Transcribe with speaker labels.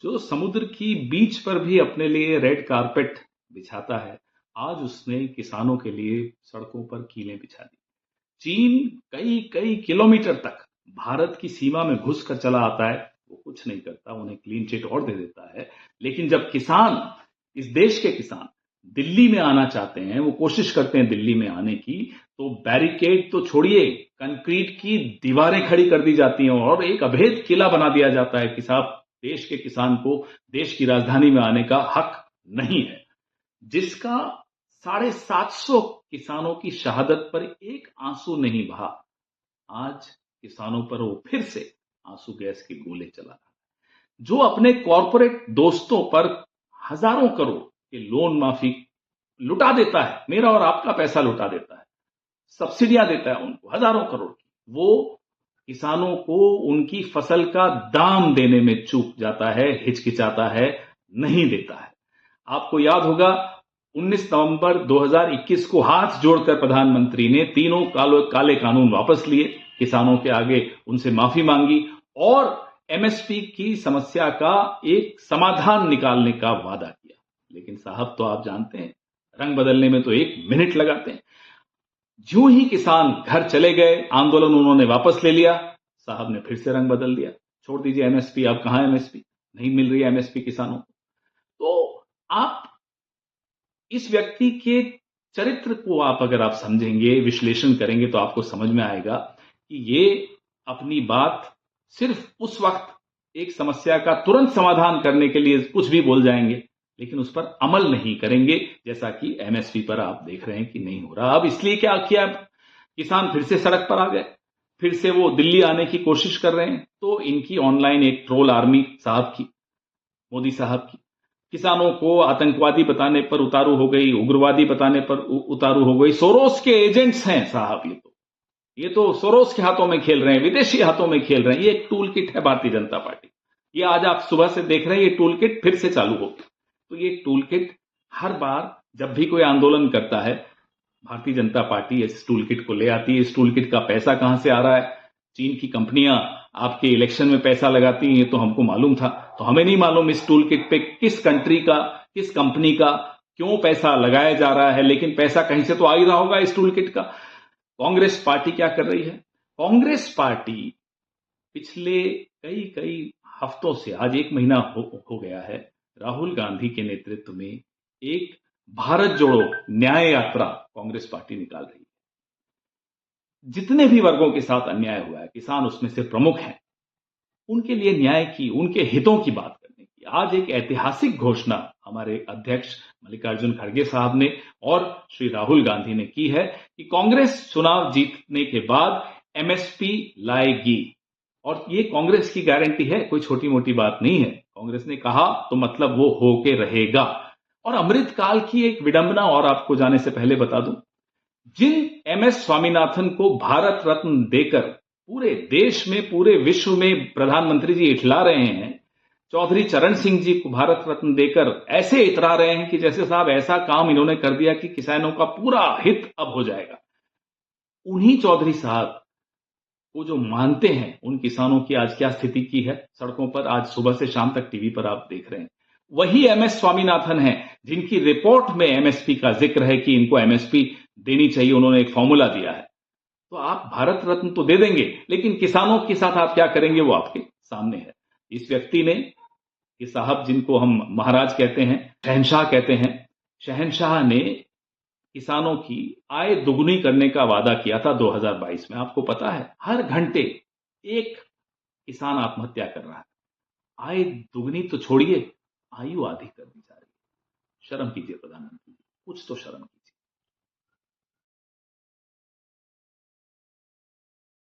Speaker 1: जो समुद्र की बीच पर भी अपने लिए रेड कारपेट बिछाता है, आज उसने किसानों के लिए सड़कों पर कीलें बिछा दी। चीन कई कई किलोमीटर तक भारत की सीमा में घुस कर चला आता है, वो कुछ नहीं करता, उन्हें क्लीन चिट और दे देता है। लेकिन जब किसान, इस देश के किसान दिल्ली में आना चाहते हैं, वो कोशिश करते हैं दिल्ली में आने की, तो बैरिकेड तो छोड़िए, कंक्रीट की दीवारें खड़ी कर दी जाती हैं और एक अभेद किला बना दिया जाता है कि साहब देश के किसान को देश की राजधानी में आने का हक नहीं है। जिसका 750 किसानों की शहादत पर एक आंसू नहीं बहा, आज किसानों पर वो फिर से आंसू गैस के गोले चला रहा है। जो अपने कॉरपोरेट दोस्तों पर हजारों करोड़ के लोन माफी लुटा देता है, मेरा और आपका पैसा लुटा देता है, सब्सिडियां देता है उनको हजारों करोड़ की, वो किसानों को उनकी फसल का दाम देने में चूक जाता है, हिचकिचाता है, नहीं देता है। आपको याद होगा 19 नवंबर 2021 को हाथ जोड़कर प्रधानमंत्री ने तीनों काले कानून वापस लिए, किसानों के आगे उनसे माफी मांगी और एमएसपी की समस्या का एक समाधान निकालने का वादा किया। लेकिन साहब तो आप जानते हैं, रंग बदलने में तो 1 मिनट लगाते हैं। ज्यों ही किसान घर चले गए, आंदोलन उन्होंने वापस ले लिया, साहब ने फिर से रंग बदल दिया। छोड़ दीजिए एमएसपी, अब कहां एमएसपी, नहीं मिल रही है एमएसपी किसानों को। तो आप इस व्यक्ति के चरित्र को आप अगर आप समझेंगे, विश्लेषण करेंगे, तो आपको समझ में आएगा कि ये अपनी बात सिर्फ उस वक्त एक समस्या का तुरंत समाधान करने के लिए कुछ भी बोल जाएंगे, लेकिन उस पर अमल नहीं करेंगे, जैसा कि एमएसपी पर आप देख रहे हैं कि नहीं हो रहा। अब इसलिए क्या किया, किसान फिर से सड़क पर आ गए, फिर से वो दिल्ली आने की कोशिश कर रहे हैं। तो इनकी ऑनलाइन एक ट्रोल आर्मी साहब की, मोदी साहब की, किसानों को आतंकवादी बताने पर उतारू हो गई, उग्रवादी बताने पर उतारू हो गई। सोरोस के एजेंट्स हैं साहब, ये तो सोरोस के हाथों में खेल रहे हैं, विदेशी हाथों में खेल रहे हैं। ये एक टूल किट है भारतीय जनता पार्टी। ये आज आप सुबह से देख रहे हैं, ये टूल किट फिर से चालू होगी। तो ये टूल किट हर बार जब भी कोई आंदोलन करता है, भारतीय जनता पार्टी इस टूल किट को ले आती है। इस टूल किट का पैसा कहां से आ रहा है? चीन की कंपनियां आपके इलेक्शन में पैसा लगाती हैं, ये तो हमको मालूम था। तो हमें नहीं मालूम इस टूल किट पे किस कंट्री का, किस कंपनी का क्यों पैसा लगाया जा रहा है, लेकिन पैसा कहीं से तो आ ही रहा होगा इस टूल किट का। कांग्रेस पार्टी क्या कर रही है? कांग्रेस पार्टी पिछले कई कई हफ्तों से, आज 1 महीना हो गया है, राहुल गांधी के नेतृत्व में एक भारत जोड़ो न्याय यात्रा कांग्रेस पार्टी निकाल रही है। जितने भी वर्गों के साथ अन्याय हुआ है, किसान उसमें से प्रमुख हैं, उनके लिए न्याय की, उनके हितों की बात करने की आज एक ऐतिहासिक घोषणा हमारे अध्यक्ष मल्लिकार्जुन खड़गे साहब ने और श्री राहुल गांधी ने की है कि कांग्रेस चुनाव जीतने के बाद एमएसपी लाएगी। और ये कांग्रेस की गारंटी है, कोई छोटी मोटी बात नहीं है। कांग्रेस ने कहा तो मतलब वो होके रहेगा। और अमृतकाल की एक विडंबना और आपको जाने से पहले बता दूं, जिन एमएस स्वामीनाथन को भारत रत्न देकर पूरे देश में, पूरे विश्व में प्रधानमंत्री जी इठला रहे हैं, चौधरी चरण सिंह जी को भारत रत्न देकर ऐसे इतरा रहे हैं कि जैसे साहब ऐसा काम इन्होंने कर दिया कि किसानों का पूरा हित अब हो जाएगा। उन्हीं चौधरी साहब वो जो मानते हैं उन किसानों की आज क्या स्थिति की है सड़कों पर, आज सुबह से शाम तक टीवी पर आप देख रहे हैं, वही एमएस स्वामीनाथन है जिनकी रिपोर्ट में एमएसपी का जिक्र है कि इनको एमएसपी देनी चाहिए। उन्होंने एक फॉर्मूला दिया है। तो आप भारत रत्न तो दे देंगे, लेकिन किसानों के साथ आप क्या करेंगे वो आपके सामने है। इस व्यक्ति ने, ये साहब जिनको हम महाराज कहते हैं, शहंशाह कहते हैं, शहंशाह ने किसानों की आय दुगुनी करने का वादा किया था 2022 में। आपको पता है हर घंटे एक किसान आत्महत्या कर रहा है। आय दुगनी तो छोड़िए, आयु आधी कर दी जा रही है। शर्म कीजिए प्रधानमंत्री जी, कुछ तो शर्म कीजिए।